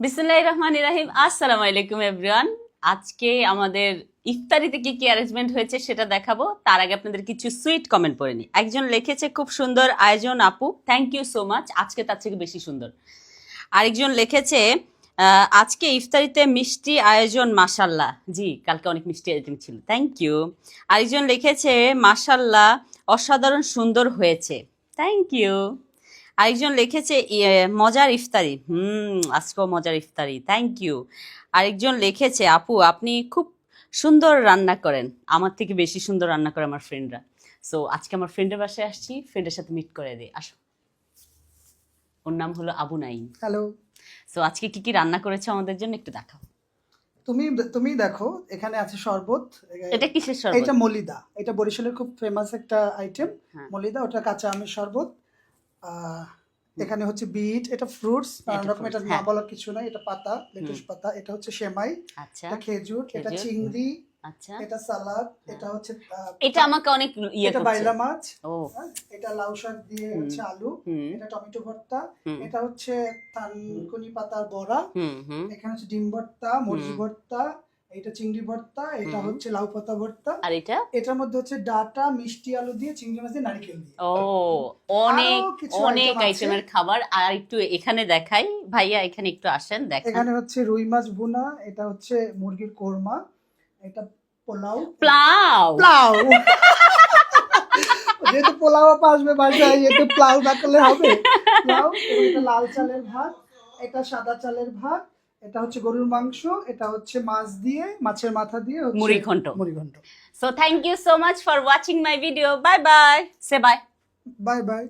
বিসমিল্লাহির রহমানির রহিম। আসসালামু আলাইকুম এভরিওয়ান। আজকে আমাদের ইফতারিতে কি কি অ্যারেঞ্জমেন্ট হয়েছে সেটা দেখাবো। তার আগে আপনাদের কিছু সুইট কমেন্ট পড়ে নি। একজন লিখেছে খুব সুন্দর আয়োজন আপু, থ্যাংক ইউ সো মাচ, আজকে তার থেকে বেশি সুন্দর। আরেকজন লিখেছে আজকে ইফতারিতে মিষ্টি আয়োজন মাশাল্লাহ। জি, কালকে অনেক মিষ্টি আয়োজন ছিল, থ্যাংক ইউ। আরেকজন লিখেছে মাশাল্লাহ অসাধারণ সুন্দর হয়েছে, থ্যাংক ইউ। আরেকজন লিখেছে মজার ইফতারি, আজকেও মজার ইফতারি, থ্যাংক ইউ। আরেকজন লিখেছে আপু আপনি খুব সুন্দর রান্না করেন, আমার থেকে বেশি সুন্দর রান্না করে আমার ফ্রেন্ডরা। সো আজকে আমার ফ্রেন্ডের বাসায় আসছি, ফ্রেন্ডের সাথে মিট করে দিই, আসো। ওর নাম হলো আবু নাইম। হ্যালো। সো আজকে কি কি রান্না করেছে আমাদের জন্য একটু দেখাও। তুমি তুমি দেখো, এখানে আছে শরবত। এটা কিসের শরবত? এটা মলিদা, এটা বরিশালের খুব ফেমাস একটা আইটেম। হ্যাঁ। মলিদা, ওটা কাঁচা আমের শরবত। এখানে হচ্ছে বিট, এটা ফ্রুটস নানান রকম, এটা না হ্যাঁ। বলার কিছু নাই। এটা পাতা, লেটুস পাতা। এটা হচ্ছে সেমাই, আচ্ছা, এটা খেজুর, এটা খেজুর। চিংড়ি, আচ্ছা, এটা সালাদ, এটা হচ্ছে এটা আমাকে অনেক ইয়ে এটা করছে। বাইলা মাছ, ও এটা লাউ শাক দিয়ে হচ্ছে আলু, হুম এটা টমেটো ভর্তা, হুম এটা হচ্ছে থানকুনি পাতার বড়া, হুম হুম এখানে হচ্ছে ডিম ভর্তা, মরিচ ভর্তা, এটা চিংড়ি ভর্তা, এটা হচ্ছে লাউ পাতা ভর্তা, আর এটা এটার মধ্যে হচ্ছে ডাটা, মিষ্টি আলু দিয়ে, চিংড়ি মাছ দিয়ে, নারকেল দিয়ে। ও অনেক আরো কিছু অনেক item আছে। আইটেমের খাবার। আর একটু এখানে দেখাই, ভাইয়া এখানে একটু আসেন দেখান। এখানে হচ্ছে রুই মাছ ভুনা, এটা হচ্ছে মুরগির কোরমা, এটা পোলাও। প্লাউ পোলাও যেহেতু পোলাও আসবে বাসায়, যেহেতু পোলাও না করলে হবে। পোলাও, এবং এটা লাল চালের ভাত, এটা সাদা চালের ভাত, এটা হচ্ছে গরুর মাংস, এটা হচ্ছে মাছ দিয়ে, মাছের মাথা দিয়ে হচ্ছে মুড়ি ঘন্ট। মুড়ি ঘন্ট। So thank you so much for watching my video, bye bye, say bye. Bye by.